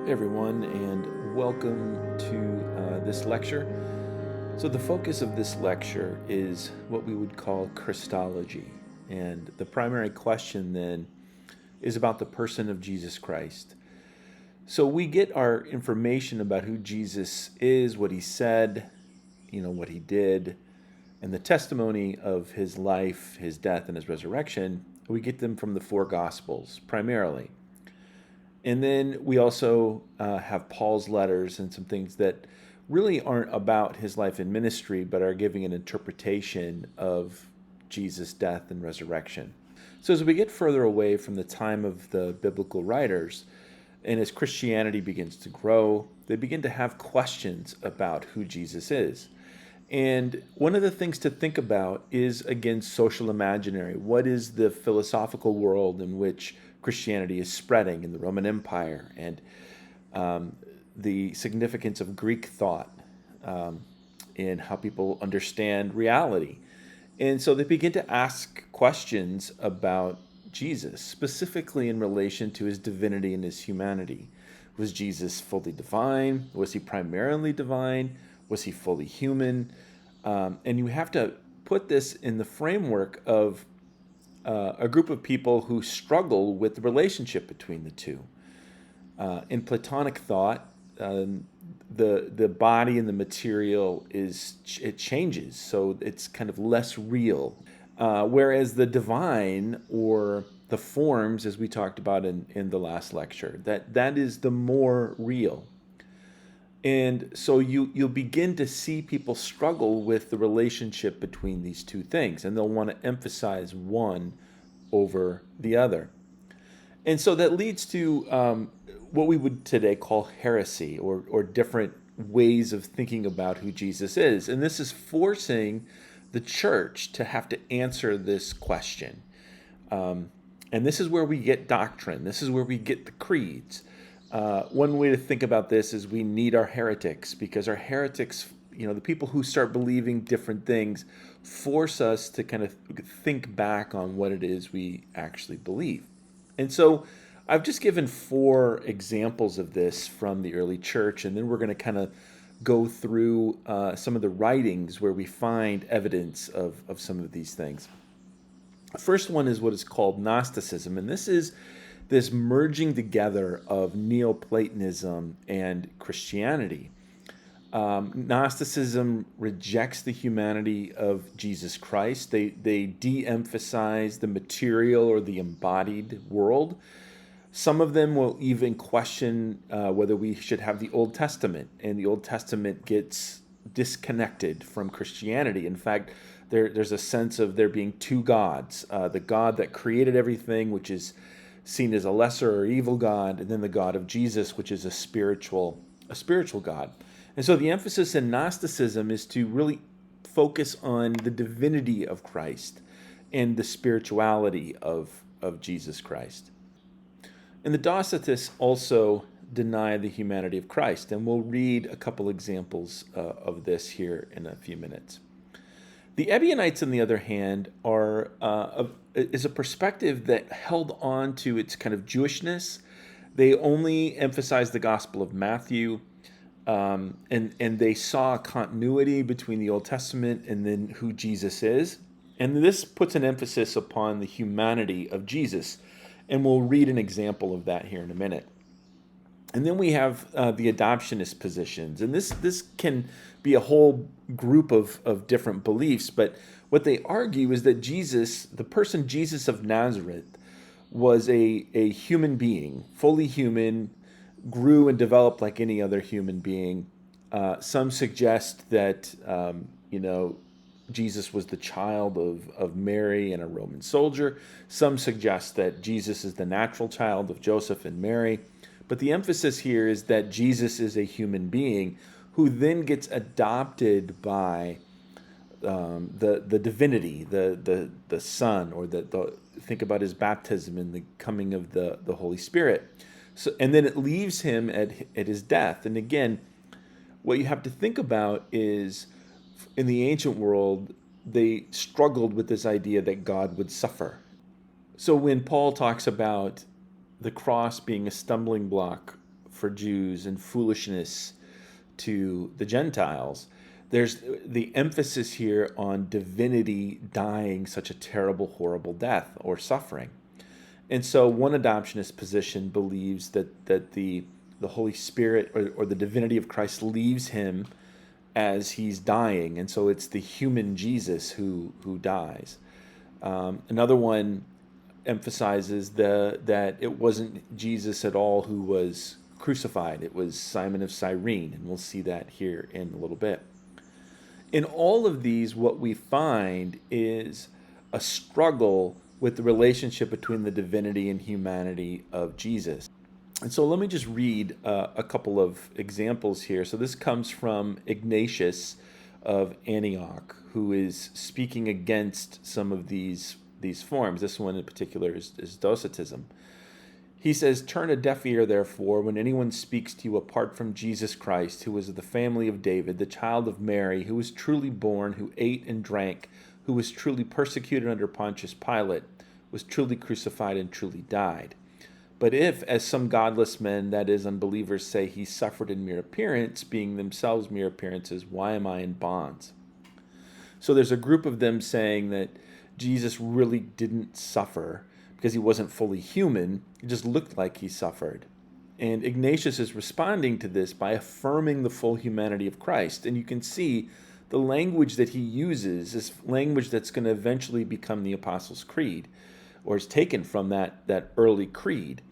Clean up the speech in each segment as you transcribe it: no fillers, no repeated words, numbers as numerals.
Hey everyone, and welcome to this lecture. So, the focus of this lecture is what we would call Christology. And the primary question then is about the person of Jesus Christ. So, we get our information about who Jesus is, what he said, what he did, and the testimony of his life, his death, and his resurrection. We get them from the four Gospels primarily. And then we also have Paul's letters and some things that really aren't about his life and ministry, but are giving an interpretation of Jesus' death and resurrection. So as we get further away from the time of the biblical writers, and as Christianity begins to grow, they begin to have questions about who Jesus is. And one of the things to think about is, again, social imaginary. What is the philosophical world in which Christianity is spreading in the Roman Empire, and the significance of Greek thought in how people understand reality? And so they begin to ask questions about Jesus, specifically in relation to his divinity and his humanity. Was Jesus fully divine? Was he primarily divine? Was he fully human? And you have to put this in the framework of a group of people who struggle with the relationship between the two. In Platonic thought, the body and the material it changes, so it's kind of less real. Whereas the divine, or the forms, as we talked about in the last lecture, that is the more real. And so you'll begin to see people struggle with the relationship between these two things, and they'll want to emphasize one over the other. And so that leads to what we would today call heresy, or different ways of thinking about who Jesus is. And this is forcing the church to have to answer this question. And this is where we get doctrine. This is where we get the creeds. One way to think about this is we need our heretics, because our heretics, the people who start believing different things, force us to kind of think back on what it is we actually believe. And so I've just given four examples of this from the early church, and then we're going to kind of go through some of the writings where we find evidence of some of these things. The first one is what is called Gnosticism, and this is this merging together of Neoplatonism and Christianity. Gnosticism rejects the humanity of Jesus Christ. They de-emphasize the material or the embodied world. Some of them will even question whether we should have the Old Testament, and the Old Testament gets disconnected from Christianity. In fact, there's a sense of there being two gods: the God that created everything, which is seen as a lesser or evil God, and then the God of Jesus, which is a spiritual God. And so the emphasis in Gnosticism is to really focus on the divinity of Christ and the spirituality of Jesus Christ. And the Docetists also deny the humanity of Christ, and we'll read a couple examples of this here in a few minutes. The Ebionites, on the other hand, is a perspective that held on to its kind of Jewishness. They only emphasized the Gospel of Matthew, and they saw a continuity between the Old Testament and then who Jesus is. And this puts an emphasis upon the humanity of Jesus. And we'll read an example of that here in a minute. And then we have the adoptionist positions. And this can be a whole group of different beliefs. But what they argue is that Jesus, the person Jesus of Nazareth, was a human being, fully human, grew and developed like any other human being. Some suggest that, Jesus was the child of Mary and a Roman soldier. Some suggest that Jesus is the natural child of Joseph and Mary. But the emphasis here is that Jesus is a human being who then gets adopted by the divinity, the Son, or think about his baptism and the coming of the Holy Spirit. So, and then it leaves him at his death. And again, what you have to think about is, in the ancient world, they struggled with this idea that God would suffer. So when Paul talks about the cross being a stumbling block for Jews and foolishness to the Gentiles. There's the emphasis here on divinity dying such a terrible, horrible death or suffering. And so one adoptionist position believes that the Holy Spirit or the divinity of Christ leaves him as he's dying, and so it's the human Jesus who dies. Another one emphasizes that it wasn't Jesus at all who was crucified. It was Simon of Cyrene, and we'll see that here in a little bit. In all of these, what we find is a struggle with the relationship between the divinity and humanity of Jesus. And so let me just read a couple of examples here. So this comes from Ignatius of Antioch, who is speaking against some of these forms. This one in particular is Docetism. He says, "Turn a deaf ear, therefore, when anyone speaks to you apart from Jesus Christ, who was of the family of David, the child of Mary, who was truly born, who ate and drank, who was truly persecuted under Pontius Pilate, was truly crucified and truly died. But if, as some godless men, that is, unbelievers, say he suffered in mere appearance, being themselves mere appearances, why am I in bonds?" So there's a group of them saying that Jesus really didn't suffer because he wasn't fully human. It just looked like he suffered. And Ignatius is responding to this by affirming the full humanity of Christ. And you can see the language that he uses is language that's going to eventually become the Apostles' Creed, or is taken from that early creed.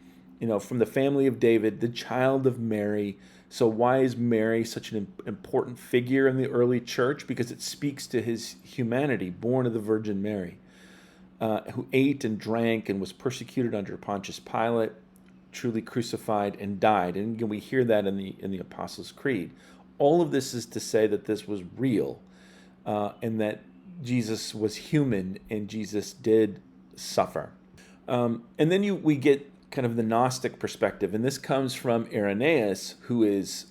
You know, from the family of David, the child of Mary. So why is Mary such an important figure in the early church? Because it speaks to his humanity, born of the Virgin Mary, who ate and drank and was persecuted under Pontius Pilate, truly crucified and died. And again, we hear that in the Apostles' Creed. All of this is to say that this was real, and that Jesus was human and Jesus did suffer. And then we get kind of the Gnostic perspective, and this comes from Irenaeus, who is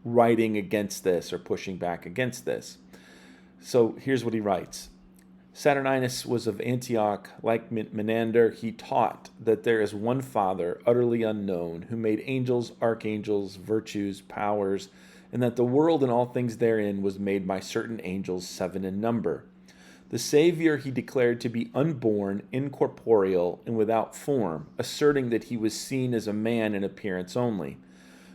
writing against this or pushing back against this. So here's what he writes. Saturninus was of Antioch. Like Menander, he taught that there is one Father, utterly unknown, who made angels, archangels, virtues, powers, and that the world and all things therein was made by certain angels, 7 in number. The Savior he declared to be unborn, incorporeal, and without form, asserting that he was seen as a man in appearance only.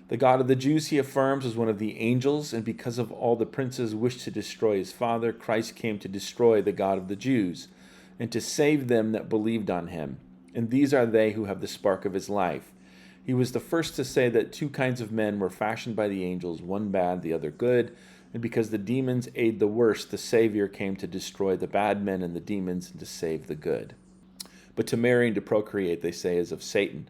The God of the Jews, he affirms, was one of the angels, and because of all the princes wished to destroy his father, Christ came to destroy the God of the Jews, and to save them that believed on him. And these are they who have the spark of his life. He was the first to say that 2 kinds of men were fashioned by the angels, one bad, the other good, and because the demons aid the worst, the Savior came to destroy the bad men and the demons and to save the good. But to marry and to procreate, they say, is of Satan.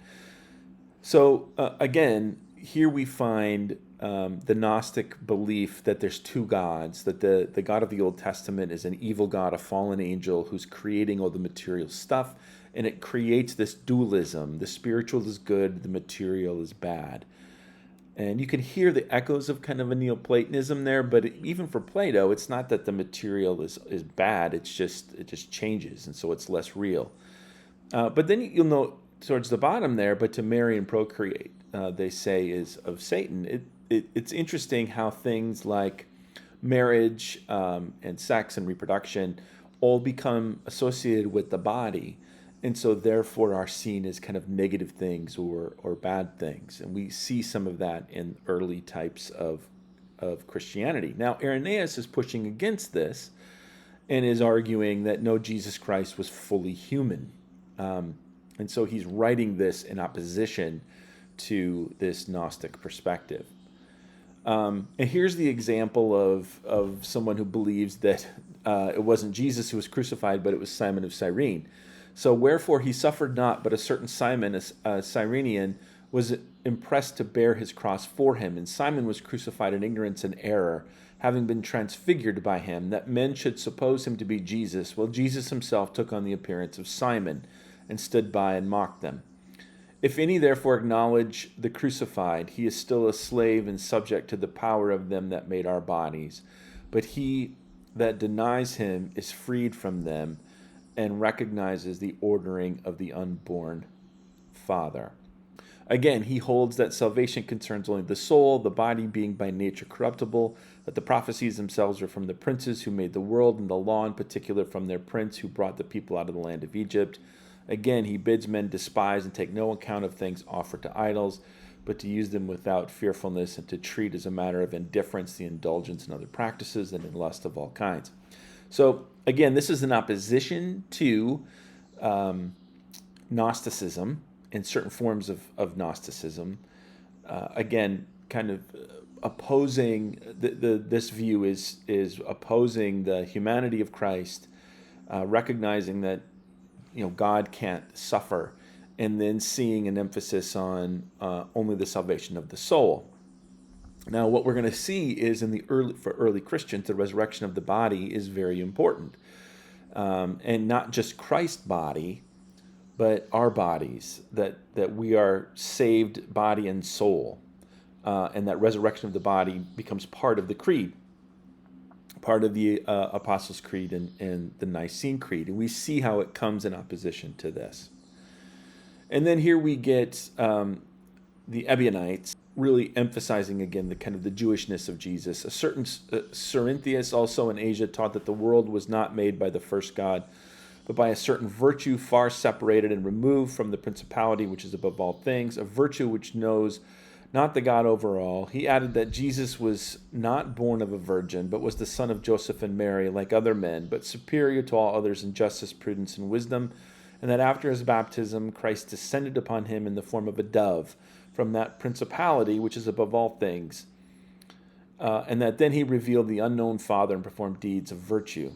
So again, here we find the Gnostic belief that there's 2 gods, that the God of the Old Testament is an evil God, a fallen angel who's creating all the material stuff, and it creates this dualism. The spiritual is good, the material is bad. And you can hear the echoes of kind of a Neoplatonism there, but even for Plato, it's not that the material is bad, it just changes, and so it's less real. But then you'll note towards the bottom there, but to marry and procreate, they say, is of Satan. It's interesting how things like marriage and sex and reproduction all become associated with the body, and so therefore are seen as kind of negative things or bad things. And we see some of that in early types of Christianity. Now, Irenaeus is pushing against this and is arguing that no, Jesus Christ was fully human. And so he's writing this in opposition to this Gnostic perspective. And here's the example of someone who believes that it wasn't Jesus who was crucified, but it was Simon of Cyrene. So wherefore he suffered not, but a certain Simon, a Cyrenian, was impressed to bear his cross for him. And Simon was crucified in ignorance and error, having been transfigured by him, that men should suppose him to be Jesus, while Jesus himself took on the appearance of Simon, and stood by and mocked them. If any therefore acknowledge the crucified, he is still a slave and subject to the power of them that made our bodies. But he that denies him is freed from them, and recognizes the ordering of the unborn Father. Again, he holds that salvation concerns only the soul, the body being by nature corruptible, that the prophecies themselves are from the princes who made the world, and the law in particular from their prince who brought the people out of the land of Egypt. Again, he bids men despise and take no account of things offered to idols, but to use them without fearfulness, and to treat as a matter of indifference the indulgence in other practices and in lust of all kinds. So, again, this is in opposition to Gnosticism and certain forms of Gnosticism. Again, kind of opposing this view is opposing the humanity of Christ, recognizing that God can't suffer, and then seeing an emphasis on only the salvation of the soul. Now, what we're going to see is for early Christians, the resurrection of the body is very important, and not just Christ's body, but our bodies, that we are saved body and soul, and that resurrection of the body becomes part of the creed, part of the Apostles' Creed and the Nicene Creed, and we see how it comes in opposition to this. And then here we get the Ebionites really emphasizing again the kind of the Jewishness of Jesus. A certain Cerinthius also in Asia taught that the world was not made by the first God, but by a certain virtue far separated and removed from the principality which is above all things, a virtue which knows not the God over all. He added that Jesus was not born of a virgin, but was the son of Joseph and Mary, like other men, but superior to all others in justice, prudence, and wisdom, and that after his baptism Christ descended upon him in the form of a dove from that principality which is above all things, and that then he revealed the unknown Father and performed deeds of virtue.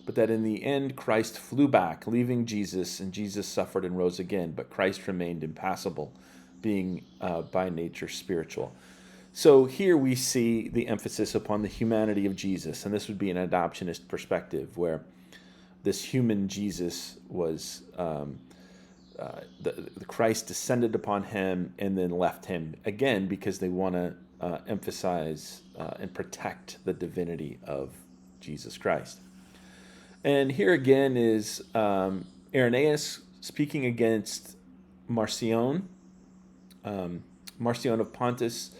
But that in the end Christ flew back, leaving Jesus, and Jesus suffered and rose again, but Christ remained impassible, being by nature spiritual. So here we see the emphasis upon the humanity of Jesus, and this would be an adoptionist perspective, where this human Jesus was, the Christ descended upon him and then left him, again, because they want to emphasize and protect the divinity of Jesus Christ. And here again is Irenaeus speaking against Marcion. Marcion of Pontus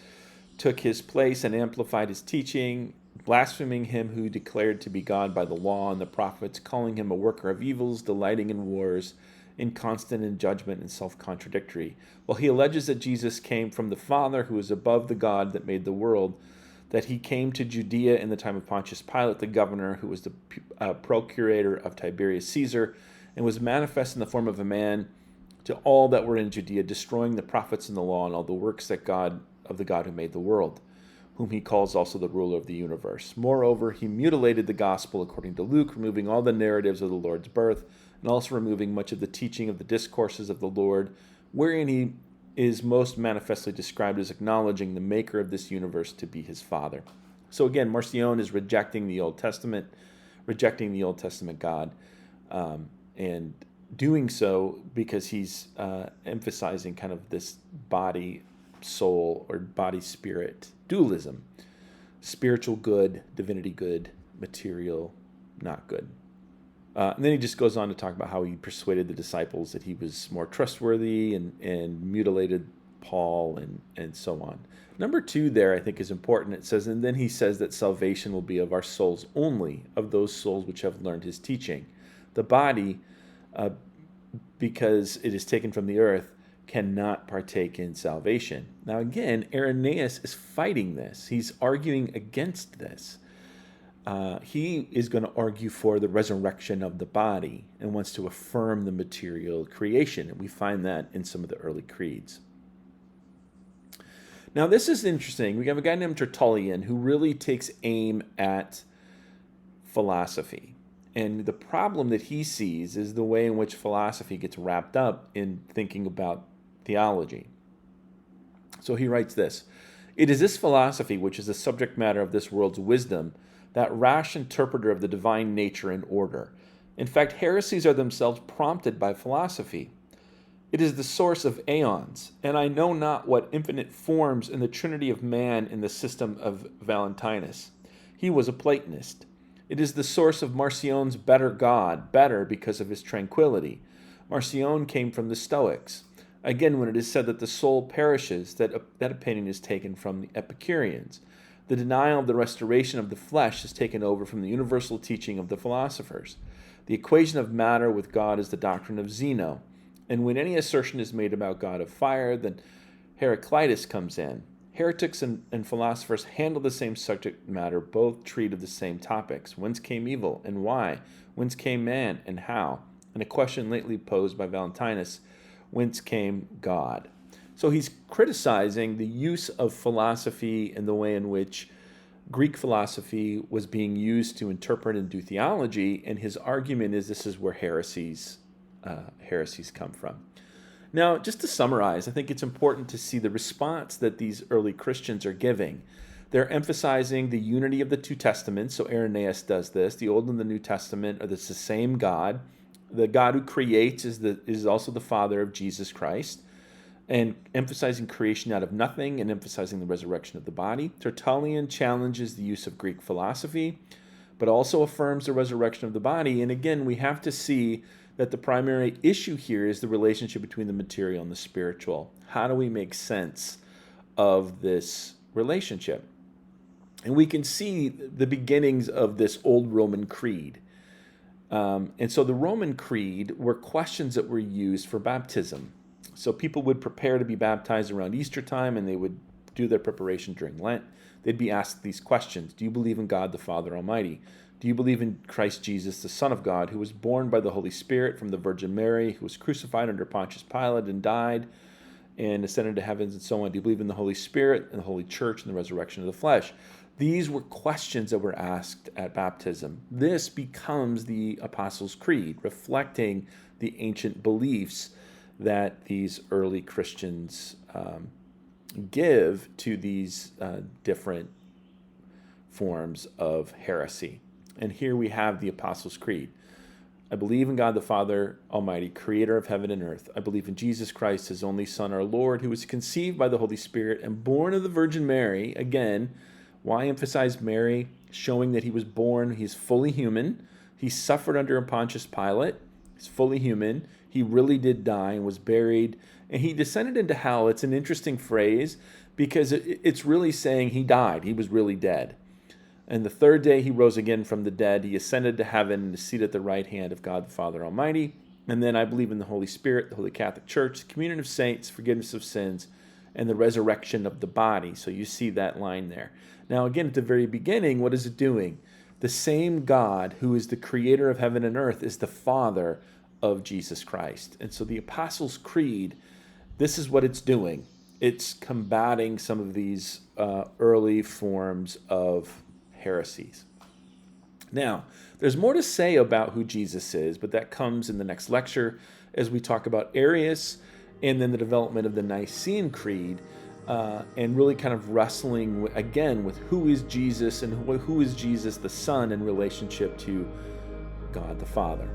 took his place and amplified his teaching, blaspheming him who declared to be God by the law and the prophets, calling him a worker of evils, delighting in wars, inconstant in judgment, and self-contradictory. Well, he alleges that Jesus came from the Father, who is above the God that made the world, that he came to Judea in the time of Pontius Pilate, the governor, who was the procurator of Tiberius Caesar, and was manifest in the form of a man to all that were in Judea, destroying the prophets and the law and all the works of the God who made the world, whom he calls also the ruler of the universe. Moreover, he mutilated the gospel according to Luke, removing all the narratives of the Lord's birth, and also removing much of the teaching of the discourses of the Lord, wherein he is most manifestly described as acknowledging the maker of this universe to be his Father. So again, Marcion is rejecting the Old Testament God, and doing so because he's emphasizing kind of this body, soul, or body-spirit dualism. Spiritual good, divinity good, material not good. And then he just goes on to talk about how he persuaded the disciples that he was more trustworthy and mutilated Paul and so on. Number 2 there I think is important. It says, and then he says that salvation will be of our souls only, of those souls which have learned his teaching. The body, because it is taken from the earth, cannot partake in salvation. Now again, Irenaeus is fighting this. He's arguing against this. He is going to argue for the resurrection of the body and wants to affirm the material creation. And we find that in some of the early creeds. Now this is interesting. We have a guy named Tertullian who really takes aim at philosophy. And the problem that he sees is the way in which philosophy gets wrapped up in thinking about theology. So he writes this: "It is this philosophy which is the subject matter of this world's wisdom, that rash interpreter of the divine nature and order. In fact, heresies are themselves prompted by philosophy. It is the source of aeons, and I know not what infinite forms in the trinity of man in the system of Valentinus. He was a Platonist. It is the source of Marcion's better God, better because of his tranquility. Marcion came from the Stoics. Again, when it is said that the soul perishes, that opinion is taken from the Epicureans. The denial of the restoration of the flesh is taken over from the universal teaching of the philosophers. The equation of matter with God is the doctrine of Zeno. And when any assertion is made about God of fire, then Heraclitus comes in. Heretics and philosophers handle the same subject matter, both treat of the same topics. Whence came evil and why? Whence came man and how? And a question lately posed by Valentinus, whence came God? So he's criticizing the use of philosophy and the way in which Greek philosophy was being used to interpret and do theology, and his argument is this is where heresies come from. Now, just to summarize, I think it's important to see the response that these early Christians are giving. They're emphasizing the unity of the two testaments, so Irenaeus does this. The Old and the New Testament are the same God. The God who creates is also the Father of Jesus Christ, and emphasizing creation out of nothing and emphasizing the resurrection of the body. Tertullian challenges the use of Greek philosophy, but also affirms the resurrection of the body. And again, we have to see that the primary issue here is the relationship between the material and the spiritual. How do we make sense of this relationship? And we can see the beginnings of this old Roman creed. And so the Roman creed were questions that were used for baptism. So people would prepare to be baptized around Easter time, and they would do their preparation during Lent. They'd be asked these questions. Do you believe in God the Father Almighty? Do you believe in Christ Jesus, the Son of God, who was born by the Holy Spirit from the Virgin Mary, who was crucified under Pontius Pilate and died and ascended to heavens and so on? Do you believe in the Holy Spirit and the Holy Church and the resurrection of the flesh? These were questions that were asked at baptism. This becomes the Apostles' Creed, reflecting the ancient beliefs that these early Christians give to these different forms of heresy. And here we have the Apostles' Creed. I believe in God the Father Almighty, creator of heaven and earth. I believe in Jesus Christ, his only Son, our Lord, who was conceived by the Holy Spirit and born of the Virgin Mary. Again, why emphasize Mary? Showing that he was born, he's fully human. He suffered under Pontius Pilate. He's fully human. He really did die and was buried. And he descended into hell. It's an interesting phrase because it's really saying he died. He was really dead. And the third day he rose again from the dead. He ascended to heaven and is seated at the right hand of God the Father Almighty. And then I believe in the Holy Spirit, the Holy Catholic Church, the communion of saints, forgiveness of sins, and the resurrection of the body. So you see that line there. Now again, at the very beginning, what is it doing? The same God who is the creator of heaven and earth is the Father of Jesus Christ. And so the Apostles' Creed, this is what it's doing. It's combating some of these early forms of heresies. Now, there's more to say about who Jesus is, but that comes in the next lecture as we talk about Arius and then the development of the Nicene Creed, and really kind of wrestling again with who is Jesus and who is Jesus the Son in relationship to God the Father.